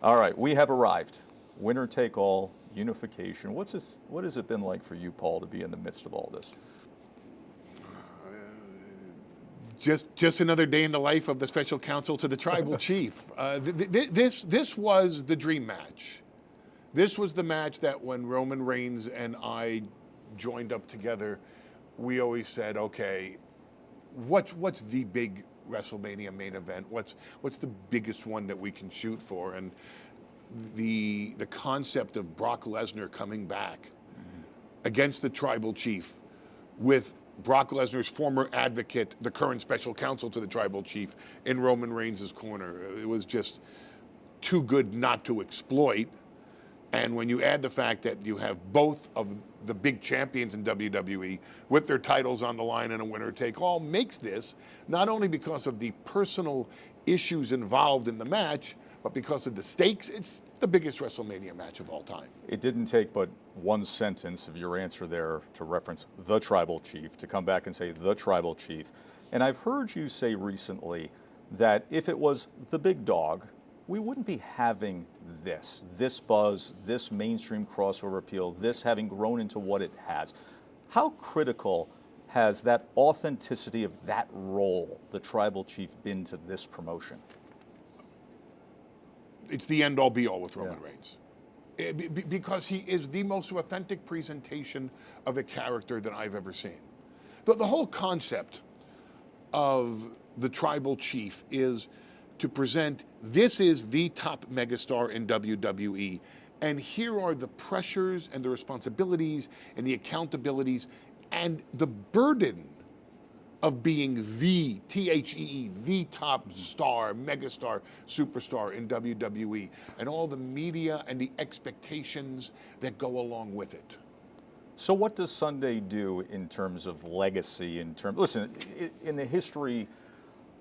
All right, we have arrived. Winner take all, unification. What has it been like for you, Paul, to be in the midst of all this? Just another day in the life of the special counsel to the tribal chief. This was the dream match. This was the match that when Roman Reigns and I joined up together, we always said, okay, what's the big WrestleMania main event? What's the biggest one that we can shoot for? And the concept of Brock Lesnar coming back against the tribal chief with Brock Lesnar's former advocate, the current special counsel to the tribal chief, in Roman Reigns' corner. It was just too good not to exploit. And when you add the fact that you have both of the big champions in WWE with their titles on the line in a winner-take-all, makes this, not only because of the personal issues involved in the match, but because of the stakes, it's the biggest WrestleMania match of all time. It didn't take but one sentence of your answer there to reference the tribal chief, to come back and say the tribal chief. And I've heard you say recently that if it was the big dog, we wouldn't be having this buzz, this mainstream crossover appeal, this having grown into what it has. How critical has that authenticity of that role, the tribal chief, been to this promotion? It's the end-all, be-all with Roman Reigns. Because he is the most authentic presentation of a character that I've ever seen. The whole concept of the tribal chief is to present, this is the top megastar in WWE, and here are the pressures and the responsibilities and the accountabilities and the burden of being the, T-H-E-E, the top star, megastar, superstar in WWE, and all the media and the expectations that go along with it. So what does Sunday do in terms of legacy, listen, in the history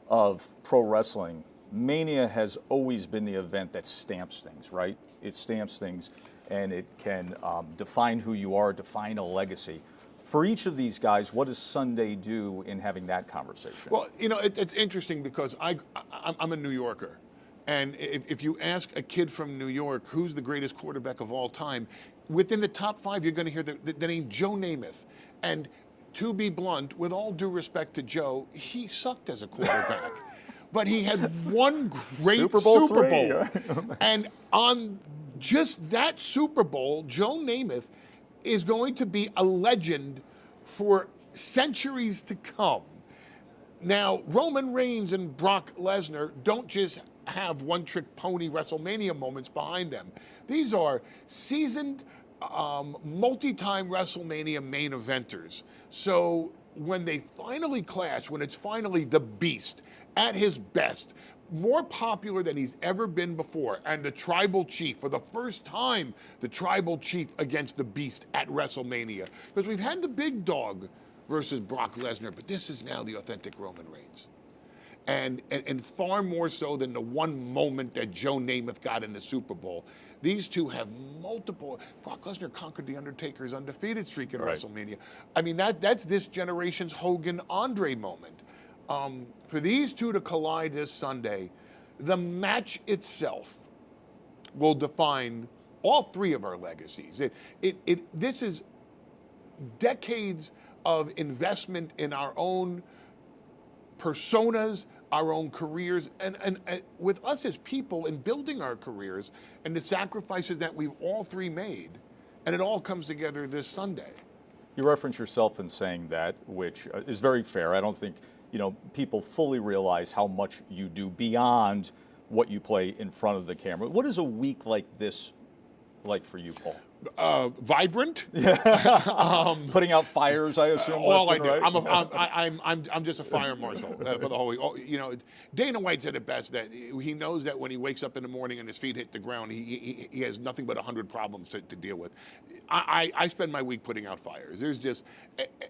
of pro wrestling, Mania has always been the event that stamps things, right? It stamps things, and it can define who you are, define a legacy. For each of these guys, what does Sunday do in having that conversation? Well, you know, it's interesting because I'm a New Yorker. And if you ask a kid from New York who's the greatest quarterback of all time, within the top 5, you're going to hear the name Joe Namath. And to be blunt, with all due respect to Joe, he sucked as a quarterback. But he had one great Super Bowl. And on just that Super Bowl, Joe Namath is going to be a legend for centuries to come. Now, Roman Reigns and Brock Lesnar don't just have one-trick pony WrestleMania moments behind them. These are seasoned, multi-time WrestleMania main eventers. So when they finally clash, when it's finally the Beast at his best, more popular than he's ever been before, and the tribal chief, for the first time, the tribal chief against the Beast at WrestleMania. Because we've had the big dog versus Brock Lesnar, but this is now the authentic Roman Reigns. And far more so than the one moment that Joe Namath got in the Super Bowl. These two have multiple. Brock Lesnar conquered the Undertaker's undefeated streak in WrestleMania. I mean, that's this generation's Hogan-Andre moment. For these two to collide this Sunday, the match itself will define all 3 of our legacies. This is decades of investment in our own personas, our own careers, and with us as people in building our careers and the sacrifices that we've all 3 made. And it all comes together this Sunday. You reference yourself in saying that, which is very fair. I don't think people fully realize how much you do beyond what you play in front of the camera. What is a week like this like for you, Paul? Vibrant. Putting out fires, I assume. All I do. Right? I'm just a fire marshal for the whole week. Dana White said it best, that he knows that when he wakes up in the morning and his feet hit the ground, he has nothing but 100 problems to deal with. I spend my week putting out fires. There's just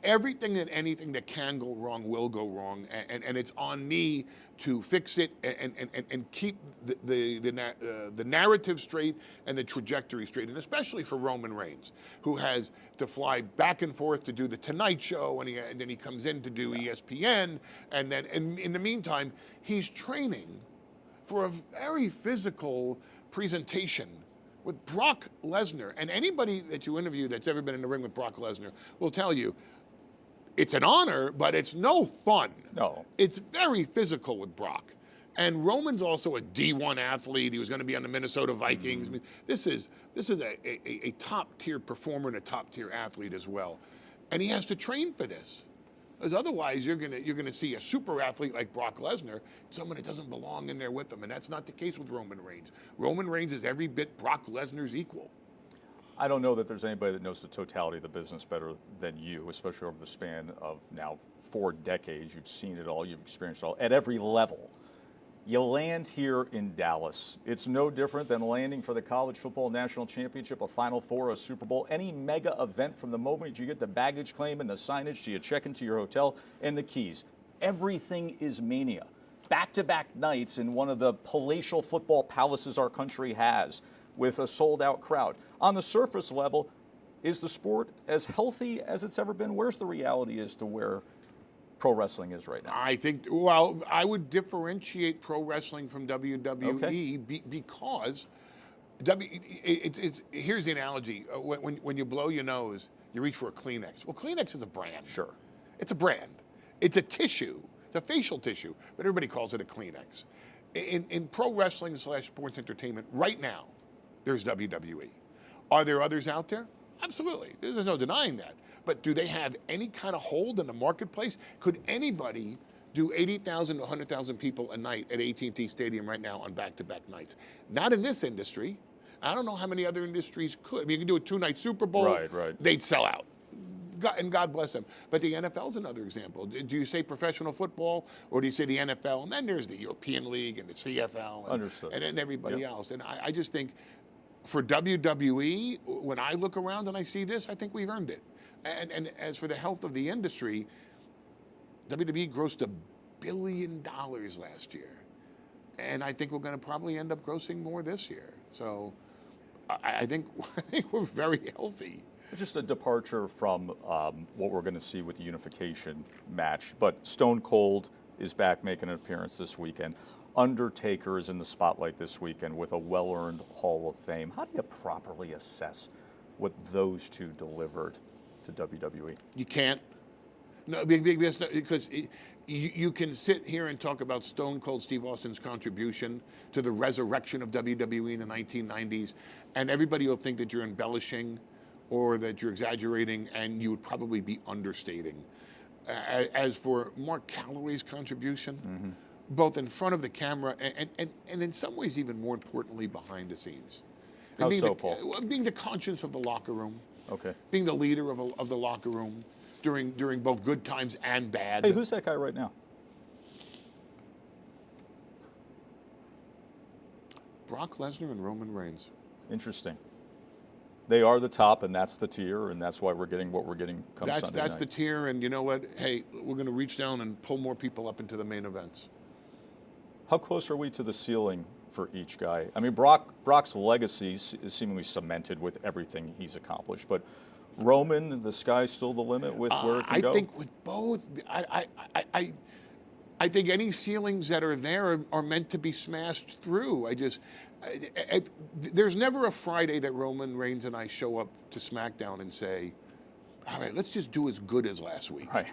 everything and anything that can go wrong will go wrong, and it's on me to fix it and keep the narrative straight and the trajectory straight, and especially for Roman Reigns, who has to fly back and forth to do the Tonight Show, and then he comes in to do ESPN, and in the meantime, he's training for a very physical presentation with Brock Lesnar. And anybody that you interview that's ever been in the ring with Brock Lesnar will tell you it's an honor, but it's no fun. No. It's very physical with Brock. And Roman's also a D1 athlete. He was going to be on the Minnesota Vikings. I mean, this is a top-tier performer and a top-tier athlete as well. And he has to train for this. Because otherwise, you're gonna see a super athlete like Brock Lesnar, someone that doesn't belong in there with him. And that's not the case with Roman Reigns. Roman Reigns is every bit Brock Lesnar's equal. I don't know that there's anybody that knows the totality of the business better than you, especially over the span of now 4 decades. You've seen it all, you've experienced it all at every level. You land here in Dallas. It's no different than landing for the College Football National Championship, a Final Four, a Super Bowl, any mega event from the moment you get the baggage claim and the signage to you check into your hotel and the keys. Everything is mania. Back-to-back nights in one of the palatial football palaces our country has with a sold-out crowd. On the surface level, is the sport as healthy as it's ever been? Where's the reality as to where pro wrestling is right now? I think, well, I would differentiate pro wrestling from WWE Okay. because here's the analogy. When you blow your nose, you reach for a Kleenex. Well, Kleenex is a brand. Sure. It's a brand. It's a tissue. It's a facial tissue, but everybody calls it a Kleenex. In pro wrestling / sports entertainment, right now, there's WWE. Are there others out there? Absolutely. There's no denying that. But do they have any kind of hold in the marketplace? Could anybody do 80,000 to 100,000 people a night at AT&T Stadium right now on back-to-back nights? Not in this industry. I don't know how many other industries could. I mean, you can do a 2-night Super Bowl. Right. They'd sell out. And God bless them. But the NFL's another example. Do you say professional football or do you say the NFL? And then there's the European League and the CFL Understood. and then everybody else. And I just think for WWE, when I look around and I see this, I think we've earned it. And as for the health of the industry, WWE grossed $1 billion last year. And I think we're going to probably end up grossing more this year. So I think we're very healthy. Just a departure from what we're going to see with the unification match. But Stone Cold is back making an appearance this weekend. Undertaker is in the spotlight this weekend with a well-earned Hall of Fame. How do you properly assess what those two delivered to WWE? You can't. No, because you can sit here and talk about Stone Cold Steve Austin's contribution to the resurrection of WWE in the 1990s, and everybody will think that you're embellishing or that you're exaggerating, and you would probably be understating. As for Mark Calloway's contribution, both in front of the camera and in some ways even more importantly behind the scenes. How so, Paul? Being the conscience of the locker room. Okay. Being the leader of the locker room during both good times and bad. Hey, who's that guy right now? Brock Lesnar and Roman Reigns. Interesting. They are the top, and that's the tier, and that's why we're getting what we're getting come Sunday night. That's the tier, and you know what? Hey, we're going to reach down and pull more people up into the main events. How close are we to the ceiling for each guy? I mean, Brock's legacy is seemingly cemented with everything he's accomplished, but Roman, the sky's still the limit with where it can go? I think with both, I think any ceilings that are there are meant to be smashed through. There's never a Friday that Roman Reigns and I show up to SmackDown and say, all right, let's just do as good as last week. Right.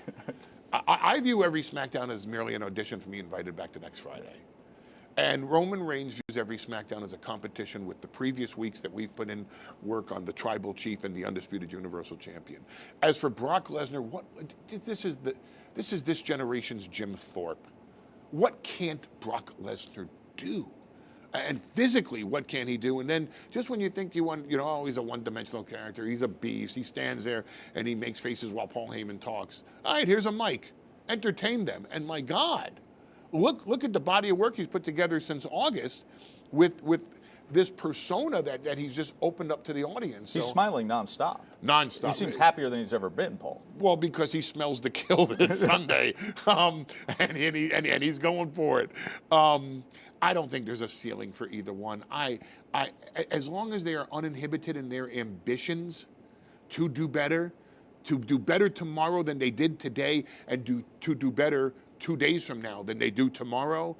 I view every SmackDown as merely an audition for me invited back to next Friday. And Roman Reigns views every SmackDown as a competition with the previous weeks that we've put in work on the Tribal Chief and the Undisputed Universal Champion. As for Brock Lesnar, this is this generation's Jim Thorpe. What can't Brock Lesnar do? And physically, what can he do? And then just when you think he's a one-dimensional character, he's a beast, he stands there and he makes faces while Paul Heyman talks. All right, here's a mic. Entertain them. And my God, look at the body of work he's put together since August with this persona that he's just opened up to the audience. He's smiling nonstop. Nonstop. He seems happier than he's ever been, Paul. Well, because he smells the kill this Sunday, and he's going for it. I don't think there's a ceiling for either one. As long as they are uninhibited in their ambitions to do better tomorrow than they did today, and to do better 2 days from now than they do tomorrow,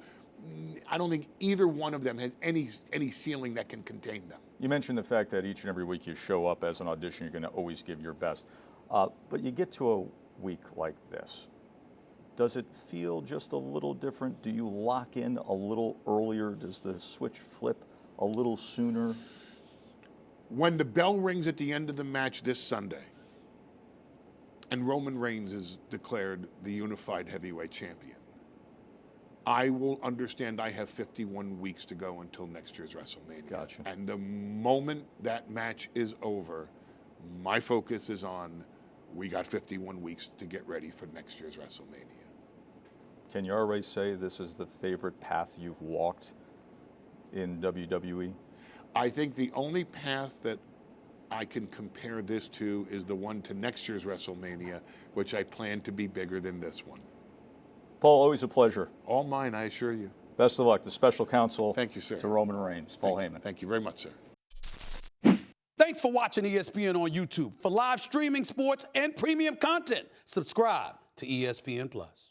I don't think either one of them has any ceiling that can contain them. You mentioned the fact that each and every week you show up as an audition, you're going to always give your best. But you get to a week like this. Does it feel just a little different? Do you lock in a little earlier? Does the switch flip a little sooner? When the bell rings at the end of the match this Sunday, and Roman Reigns is declared the unified heavyweight champion, I will understand I have 51 weeks to go until next year's WrestleMania. Gotcha. And the moment that match is over, my focus is on, we got 51 weeks to get ready for next year's WrestleMania. Can you already say this is the favorite path you've walked in WWE? I think the only path that I can compare this to is the one to next year's WrestleMania, which I plan to be bigger than this one. Paul, always a pleasure. All mine, I assure you. Best of luck. The special counsel Thank you, sir. to Roman Reigns, Paul Heyman. Thank you very much, sir. Thanks for watching ESPN on YouTube. For live streaming sports and premium content, subscribe to ESPN+.